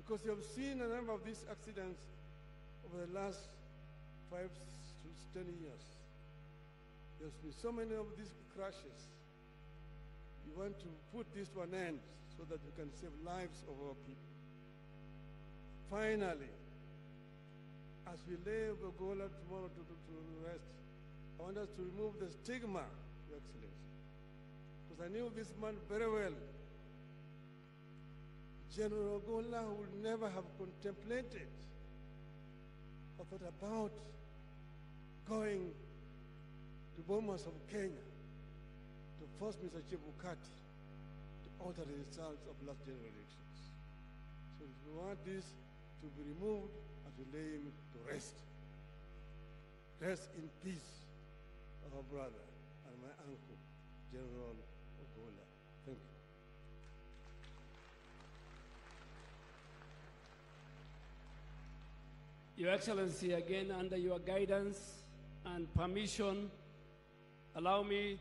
because you have seen a number of these accidents over the last 5 to 10 years. There's been so many of these crashes. We want to put this to an end so that we can save lives of our people. Finally, as we lay Ogolla tomorrow to rest, I want us to remove the stigma, Your Excellency, because I knew this man very well. General Ogolla would never have contemplated or thought about going to Bomas of Kenya to force Mr. Chebukati to alter the results of last general elections. So we want this to be removed and to lay him to rest. Rest in peace, our brother and my uncle, General Ogolla. Thank you. Your Excellency, again, under your guidance and permission, allow me